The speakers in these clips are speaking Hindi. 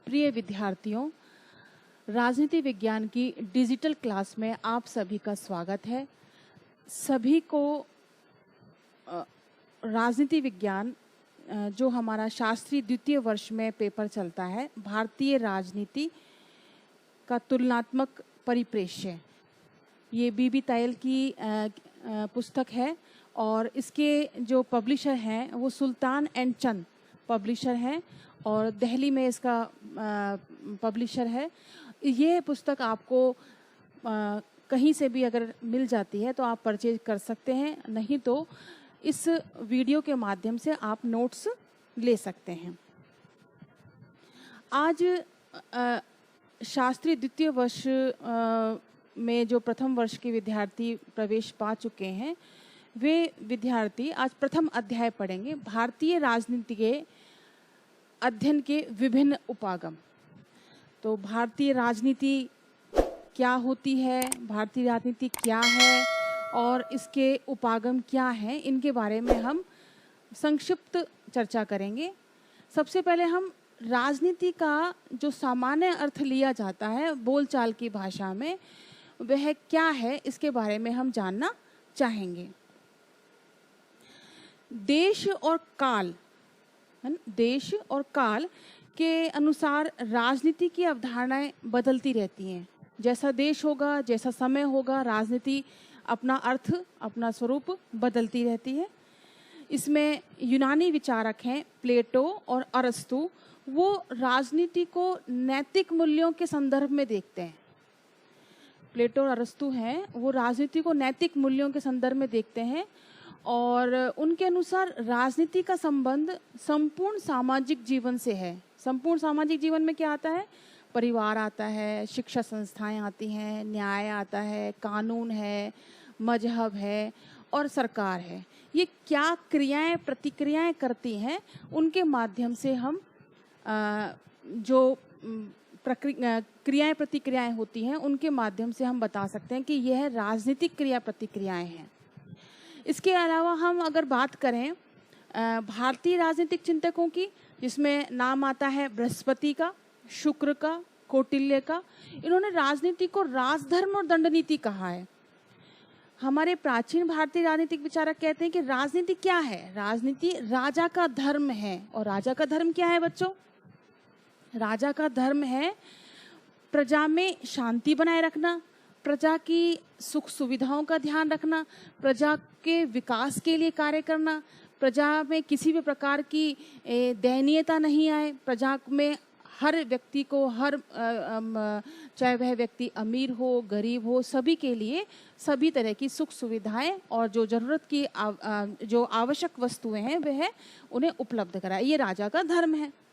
प्रिय विद्यार्थियों, राजनीति विज्ञान की डिजिटल क्लास में आप सभी का स्वागत है। सभी को राजनीति विज्ञान जो हमारा शास्त्री द्वितीय वर्ष में पेपर चलता है, भारतीय राजनीति का तुलनात्मक परिप्रेक्ष्य, ये बीबी तायल की पुस्तक है और इसके जो पब्लिशर हैं वो सुल्तान एंड चंद पब्लिशर हैं और दिल्ली में इसका पब्लिशर है। ये पुस्तक आपको कहीं से भी अगर मिल जाती है तो आप परचेज कर सकते हैं, नहीं तो इस वीडियो के माध्यम से आप नोट्स ले सकते हैं। आज शास्त्री द्वितीय वर्ष में जो प्रथम वर्ष के विद्यार्थी प्रवेश पा चुके हैं, वे विद्यार्थी आज प्रथम अध्याय पढ़ेंगे, भारतीय राजनीति के अध्ययन के विभिन्न उपागम। तो भारतीय राजनीति क्या होती है, भारतीय राजनीति क्या है और इसके उपागम क्या हैं, इनके बारे में हम संक्षिप्त चर्चा करेंगे। सबसे पहले हम राजनीति का जो सामान्य अर्थ लिया जाता है बोलचाल की भाषा में, वह क्या है, इसके बारे में हम जानना चाहेंगे। देश और काल, देश और काल के अनुसार राजनीति की अवधारणाएं बदलती रहती हैं। जैसा देश होगा, जैसा समय होगा, राजनीति अपना अर्थ, अपना स्वरूप बदलती रहती है। इसमें यूनानी विचारक हैं प्लेटो और अरस्तु, वो राजनीति को नैतिक मूल्यों के संदर्भ में देखते हैं। प्लेटो और अरस्तु हैं, वो राजनीति को नैतिक मूल्यों के संदर्भ में देखते हैं और उनके अनुसार राजनीति का संबंध संपूर्ण सामाजिक जीवन से है। संपूर्ण सामाजिक जीवन में क्या आता है? परिवार आता है, शिक्षा संस्थाएं आती हैं, न्याय आता है, कानून है, मजहब है और सरकार है। ये क्या क्रियाएं प्रतिक्रियाएं करती हैं, उनके माध्यम से हम जो क्रियाएं प्रतिक्रियाएं होती हैं, उनके माध्यम से हम बता सकते हैं कि यह राजनीतिक क्रिया प्रतिक्रियाएं हैं। इसके अलावा हम अगर बात करें भारतीय राजनीतिक चिंतकों की, जिसमें नाम आता है बृहस्पति का, शुक्र का, कौटिल्य का, इन्होंने राजनीति को राजधर्म और दंडनीति कहा है। हमारे प्राचीन भारतीय राजनीतिक विचारक कहते हैं कि राजनीति क्या है? राजनीति राजा का धर्म है। और राजा का धर्म क्या है बच्चों? राजा का धर्म है प्रजा में शांति बनाए रखना, प्रजा की सुख सुविधाओं का ध्यान रखना, प्रजा के विकास के लिए कार्य करना, प्रजा में किसी भी प्रकार की दयनीयता नहीं आए, प्रजा में हर व्यक्ति को, चाहे वह व्यक्ति अमीर हो, गरीब हो, सभी के लिए सभी तरह की सुख सुविधाएं और जो जरूरत की जो आवश्यक वस्तुएं हैं वह उन्हें उपलब्ध कराए। ये राजा का धर्म है।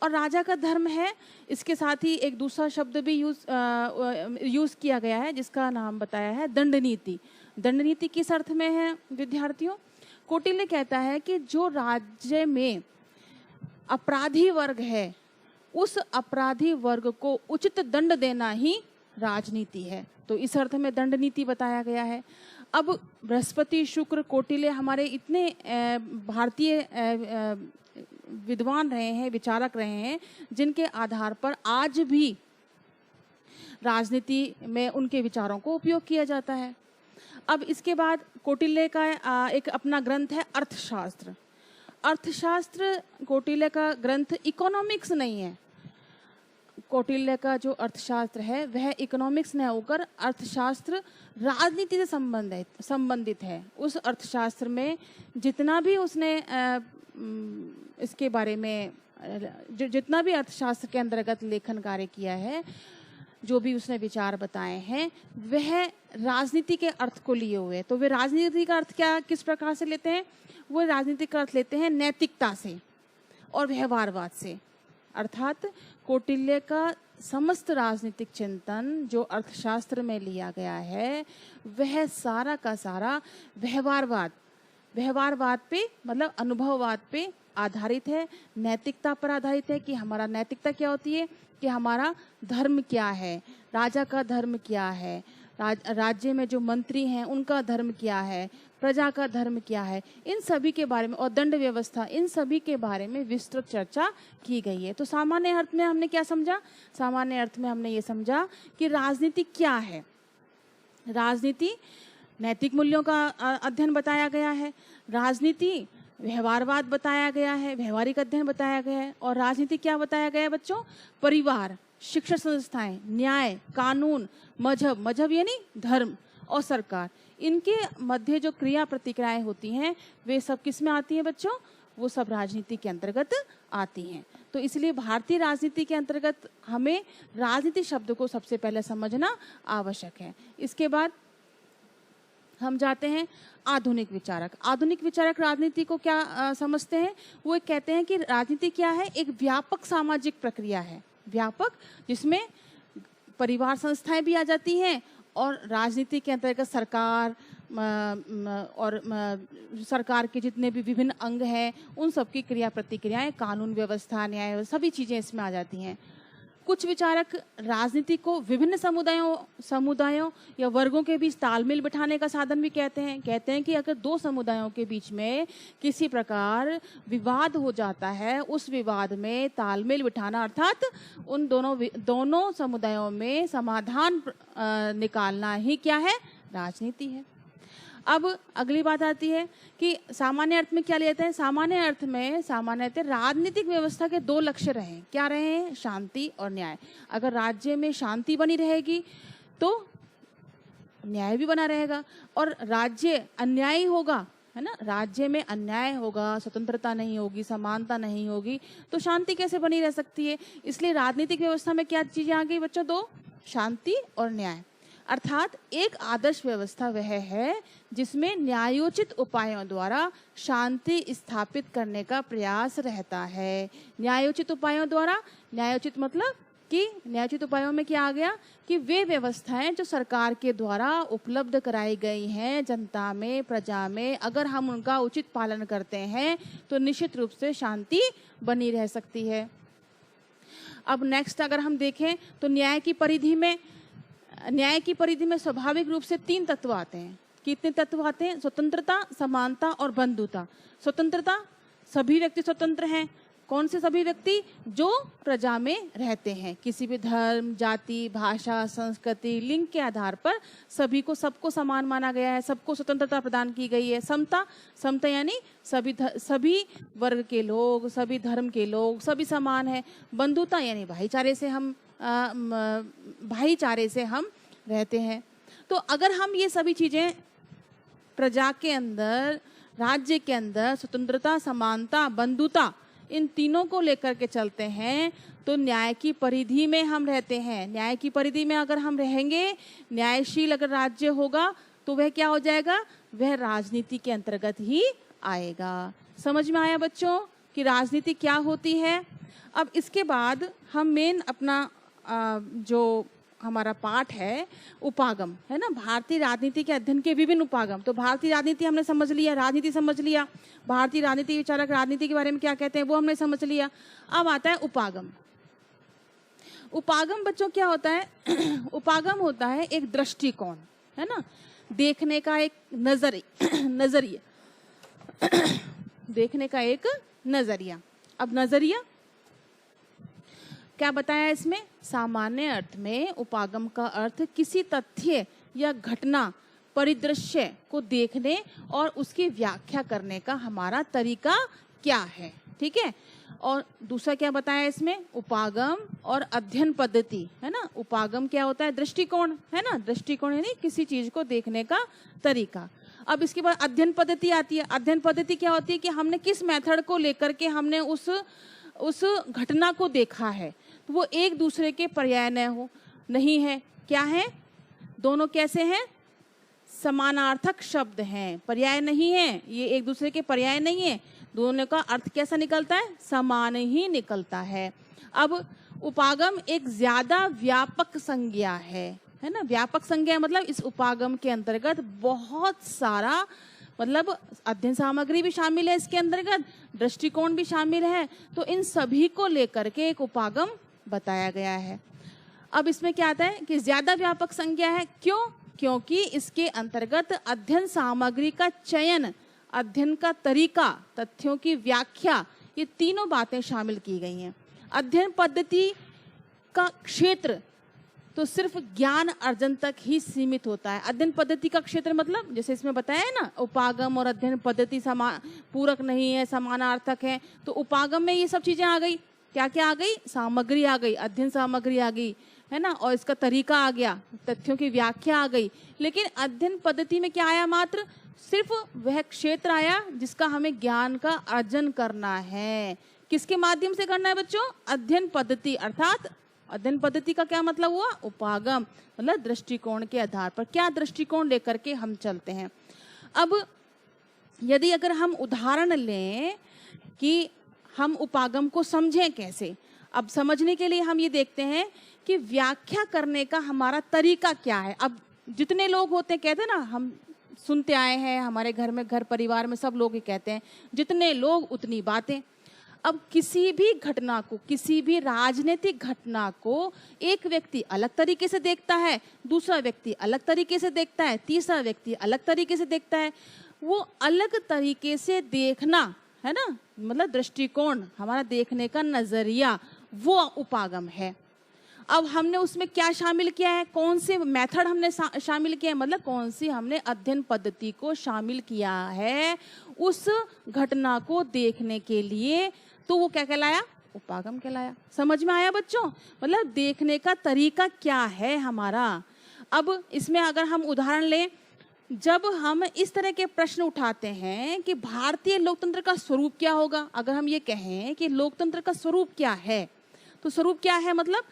और राजा का धर्म है, इसके साथ ही एक दूसरा शब्द भी यूज किया गया है जिसका नाम बताया है दंडनीति। दंडनीति किस अर्थ में है विद्यार्थियों? कौटिल्य कहता है कि जो राज्य में अपराधी वर्ग है, उस अपराधी वर्ग को उचित दंड देना ही राजनीति है। तो इस अर्थ में दंडनीति बताया गया है। अब बृहस्पति, शुक्र, कौटिल्य हमारे इतने भारतीय विद्वान रहे हैं, विचारक रहे हैं, जिनके आधार पर आज भी राजनीति में उनके विचारों को उपयोग किया जाता है। अब इसके बाद कौटिल्य का एक अपना ग्रंथ है अर्थशास्त्र। अर्थशास्त्र कौटिल्य का ग्रंथ इकोनॉमिक्स नहीं है। कौटिल्य का जो अर्थशास्त्र है वह इकोनॉमिक्स न होकर अर्थशास्त्र राजनीति से संबंधित है। उस अर्थशास्त्र में जितना भी उसने इसके बारे में जितना भी अर्थशास्त्र के अंतर्गत लेखन कार्य किया है, जो भी उसने विचार बताए हैं, वह राजनीति के अर्थ को लिए हुए। तो वे राजनीति का अर्थ क्या, किस प्रकार से लेते हैं? वो राजनीति का अर्थ लेते हैं नैतिकता से और व्यवहारवाद से। अर्थात कौटिल्य का समस्त राजनीतिक चिंतन जो अर्थशास्त्र में लिया गया है, वह सारा का सारा व्यवहारवाद पे, मतलब अनुभववाद पे आधारित है, नैतिकता पर आधारित है कि हमारा नैतिकता क्या होती है, कि हमारा धर्म क्या है, राजा का धर्म क्या है, राज्य में जो मंत्री हैं उनका धर्म क्या है, प्रजा का धर्म क्या है, इन सभी के बारे में, और दंड व्यवस्था, इन सभी के बारे में विस्तृत चर्चा की गई है। तो सामान्य अर्थ में हमने क्या समझा? सामान्य अर्थ में हमने ये समझा कि राजनीति क्या है। राजनीति नैतिक मूल्यों का अध्ययन बताया गया है, राजनीति व्यवहारवाद बताया गया है, व्यवहारिक अध्ययन बताया गया है, और राजनीति क्या बताया गया है बच्चों? परिवार, शिक्षण संस्थाएं, न्याय, कानून, मजहब, मजहब यानी धर्म, और सरकार, इनके मध्य जो क्रिया प्रतिक्रियाएं होती हैं वे सब किस में आती हैं बच्चों? वो सब राजनीति के अंतर्गत आती हैं। तो इसलिए भारतीय राजनीति के अंतर्गत हमें राजनीति शब्द को सबसे पहले समझना आवश्यक है। इसके बाद हम जाते हैं आधुनिक विचारक। आधुनिक विचारक राजनीति को क्या समझते हैं? वो कहते हैं कि राजनीति क्या है? एक व्यापक सामाजिक प्रक्रिया है, व्यापक, जिसमें परिवार संस्थाएं भी आ जाती हैं, और राजनीति के अंतर्गत सरकार और सरकार के जितने भी विभिन्न अंग हैं उन सब की क्रिया प्रतिक्रियाएं, कानून व्यवस्था, न्याय, सभी चीजें इसमें आ जाती हैं। कुछ विचारक राजनीति को विभिन्न समुदायों या वर्गों के बीच तालमेल बिठाने का साधन भी कहते हैं कि अगर दो समुदायों के बीच में किसी प्रकार विवाद हो जाता है, उस विवाद में तालमेल बिठाना, अर्थात उन दोनों समुदायों में समाधान निकालना ही क्या है? राजनीति है। अब अगली बात आती है कि सामान्य अर्थ में क्या लेते हैं? सामान्य अर्थ में सामान्यतः राजनीतिक व्यवस्था के दो लक्ष्य रहे। क्या रहे हैं? शांति और न्याय। अगर राज्य में शांति बनी रहेगी तो न्याय भी बना रहेगा, और राज्य अन्यायी होगा, है ना, राज्य में अन्याय होगा, स्वतंत्रता नहीं होगी, समानता नहीं होगी, तो शांति कैसे बनी रह सकती है? इसलिए राजनीतिक व्यवस्था में क्या चीजें आ गई बच्चों? दो, शांति और न्याय। अर्थात एक आदर्श व्यवस्था वह है जिसमें न्यायोचित उपायों द्वारा शांति स्थापित करने का प्रयास रहता है। न्यायोचित उपायों द्वारा, न्यायोचित मतलब कि न्यायोचित उपायों में क्या आ गया कि वे व्यवस्थाएं जो सरकार के द्वारा उपलब्ध कराई गई हैं जनता में, प्रजा में, अगर हम उनका उचित पालन करते हैं तो निश्चित रूप से शांति बनी रह सकती है। अब नेक्स्ट अगर हम देखें तो न्याय की परिधि में स्वाभाविक रूप से तीन तत्व आते हैं। कितने तत्व आते हैं? स्वतंत्रता, समानता और बंधुता। स्वतंत्रता, सभी व्यक्ति स्वतंत्र हैं। कौन से सभी व्यक्ति? जो प्रजा में रहते हैं, किसी भी धर्म, जाति, भाषा, संस्कृति, लिंग के आधार पर सबको समान माना गया है, सबको स्वतंत्रता प्रदान की गई है। समता यानी सभी वर्ग के लोग, सभी धर्म के लोग, सभी समान है। बंधुता यानी भाईचारे से हम रहते हैं। तो अगर हम ये सभी चीजें प्रजा के अंदर, राज्य के अंदर स्वतंत्रता, समानता, बंधुता, इन तीनों को लेकर के चलते हैं तो न्याय की परिधि में हम रहते हैं। न्याय की परिधि में अगर हम रहेंगे, न्यायशील अगर राज्य होगा तो वह क्या हो जाएगा? वह राजनीति के अंतर्गत ही आएगा। समझ में आया बच्चों कि राजनीति क्या होती है? अब इसके बाद हम मेन अपना जो हमारा पाठ है उपागम, है ना, भारतीय राजनीति के अध्ययन के विभिन्न उपागम। तो भारतीय राजनीति हमने समझ लिया, राजनीति समझ लिया, भारतीय राजनीति विचारक राजनीति के बारे में क्या कहते हैं वो हमने समझ लिया। अब आता है उपागम। उपागम बच्चों क्या होता है? उपागम होता है एक दृष्टिकोण, है ना, देखने का एक नजरिया देखने का एक नजरिया। अब नजरिया क्या बताया इसमें? सामान्य अर्थ में उपागम का अर्थ किसी तथ्य या घटना, परिदृश्य को देखने और उसकी व्याख्या करने का हमारा तरीका क्या है, ठीक है। और दूसरा क्या बताया इसमें? उपागम और अध्ययन पद्धति, है ना। उपागम क्या होता है? दृष्टिकोण, है ना, दृष्टिकोण यानी किसी चीज को देखने का तरीका। अब इसके बाद अध्ययन पद्धति आती है। अध्ययन पद्धति क्या होती है कि हमने किस मेथड को लेकर के हमने उस घटना को देखा है, तो वो एक दूसरे के पर्याय नहीं है। क्या है? दोनों कैसे हैं? समानार्थक शब्द हैं, पर्याय नहीं है, ये एक दूसरे के पर्याय नहीं है। दोनों का अर्थ कैसा निकलता है? समान ही निकलता है। अब उपागम एक ज्यादा व्यापक संज्ञा है ना। व्यापक संज्ञा मतलब इस उपागम के अंतर्गत बहुत सारा, मतलब अध्ययन सामग्री भी शामिल है इसके अंतर्गत, दृष्टिकोण भी शामिल है। तो इन सभी को लेकर के एक उपागम बताया गया है। अब इसमें क्या आता है कि ज्यादा व्यापक संज्ञा है। क्यों? क्योंकि इसके अंतर्गत अध्ययन सामग्री का चयन, अध्ययन का तरीका, तथ्यों की व्याख्या, ये तीनों बातें शामिल की गई हैं। अध्ययन पद्धति का क्षेत्र तो सिर्फ ज्ञान अर्जन तक ही सीमित होता है। अध्ययन पद्धति का क्षेत्र मतलब जैसे इसमें बताया है ना, उपागम और अध्ययन पद्धति पूरक नहीं है, समानार्थक है। तो उपागम में ये सब चीजें आ गई, क्या क्या आ गई, सामग्री आ गई, अध्ययन सामग्री आ गई, है ना, और इसका तरीका आ गया, तथ्यों की व्याख्या आ गई। लेकिन अध्ययन पद्धति में क्या आया, मात्र सिर्फ वह क्षेत्र आया जिसका हमें ज्ञान का अर्जन करना है। किसके माध्यम से करना है बच्चों, अध्ययन पद्धति। अर्थात अध्ययन पद्धति का क्या मतलब हुआ, उपागम, मतलब दृष्टिकोण के आधार पर क्या दृष्टिकोण लेकर के हम चलते हैं। अब यदि अगर हम उदाहरण लें कि हम उपागम को समझें कैसे, अब समझने के लिए हम ये देखते हैं कि व्याख्या करने का हमारा तरीका क्या है। अब जितने लोग होते हैं, कहते हैं ना, हम सुनते आए हैं, हमारे घर में, घर परिवार में सब लोग ही कहते हैं, जितने लोग उतनी बातें। अब किसी भी घटना को, किसी भी राजनीतिक घटना को एक व्यक्ति अलग तरीके से देखता है, दूसरा व्यक्ति अलग तरीके से देखता है, तीसरा व्यक्ति अलग तरीके से देखता है। वो अलग तरीके से देखना, है ना, मतलब दृष्टिकोण, हमारा देखने का नजरिया, वो उपागम है। अब हमने उसमें क्या शामिल किया है, कौन से मेथड हमने शामिल किया है, मतलब कौन सी हमने अध्ययन पद्धति को शामिल किया है उस घटना को देखने के लिए, तो वो क्या कहलाया, उपागम कहलाया। समझ में आया बच्चों, मतलब देखने का तरीका क्या है हमारा। अब इसमें अगर हम उदाहरण लें, जब हम इस तरह के प्रश्न उठाते हैं कि भारतीय लोकतंत्र का स्वरूप क्या होगा, अगर हम ये कहें कि लोकतंत्र का स्वरूप क्या है, तो स्वरूप क्या है मतलब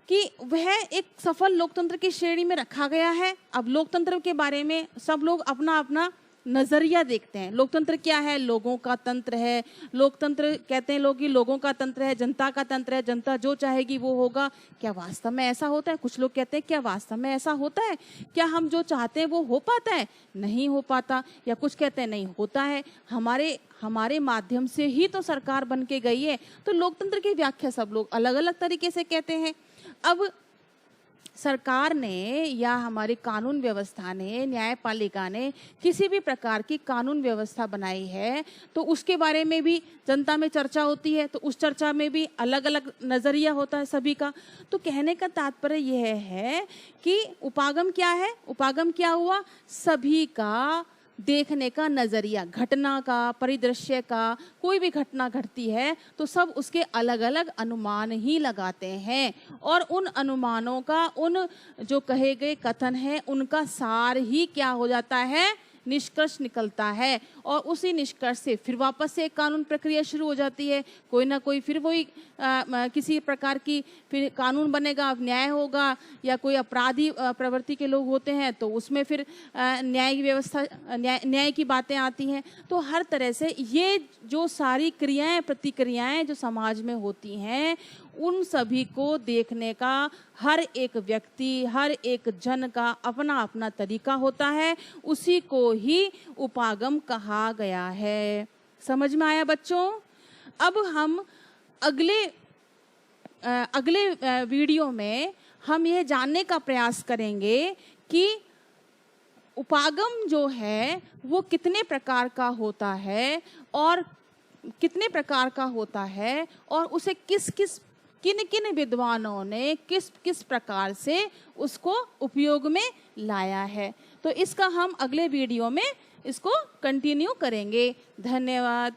कि वह एक सफल लोकतंत्र की श्रेणी में रखा गया है। अब लोकतंत्र के बारे में सब लोग अपना अपना नजरिया देखते हैं। लोकतंत्र क्या है, लोगों का तंत्र है। लोकतंत्र कहते हैं लोग कि लोगों का तंत्र है, जनता का तंत्र है, जनता जो चाहेगी वो होगा। क्या वास्तव में ऐसा होता है? कुछ लोग कहते हैं क्या वास्तव में ऐसा होता है? क्या हम जो चाहते हैं वो हो पाता है? नहीं हो पाता। या कुछ कहते हैं नहीं होता है, हमारे माध्यम से ही तो सरकार बन के गई है। तो लोकतंत्र की व्याख्या सब लोग अलग अलग तरीके से कहते हैं। अब सरकार ने या हमारी कानून व्यवस्था ने, न्यायपालिका ने किसी भी प्रकार की कानून व्यवस्था बनाई है तो उसके बारे में भी जनता में चर्चा होती है, तो उस चर्चा में भी अलग अलग नजरिया होता है सभी का। तो कहने का तात्पर्य यह है कि उपागम क्या है, उपागम क्या हुआ, सभी का देखने का नजरिया, घटना का, परिदृश्य का, कोई भी घटना घटती है तो सब उसके अलग अलग अनुमान ही लगाते हैं और उन अनुमानों का, उन जो कहे गए कथन है, उनका सार ही क्या हो जाता है, निष्कर्ष निकलता है। और उसी निष्कर्ष से फिर वापस से एक कानून प्रक्रिया शुरू हो जाती है। कोई ना कोई फिर वही किसी प्रकार की फिर कानून बनेगा, न्याय होगा, या कोई अपराधी प्रवृत्ति के लोग होते हैं तो उसमें फिर न्याय की व्यवस्था, न्याय की बातें आती हैं। तो हर तरह से ये जो सारी क्रियाएं, प्रतिक्रियाएं जो समाज में होती हैं, उन सभी को देखने का हर एक व्यक्ति, हर एक जन का अपना अपना तरीका होता है। उसी को ही उपागम कहा गया है। समझ में आया बच्चों? अब हम अगले वीडियो में हम यह जानने का प्रयास करेंगे कि उपागम जो है वो कितने प्रकार का होता है और कितने प्रकार का होता है और उसे किन किन विद्वानों ने किस किस प्रकार से उसको उपयोग में लाया है। तो इसका हम अगले वीडियो में इसको कंटिन्यू करेंगे। धन्यवाद।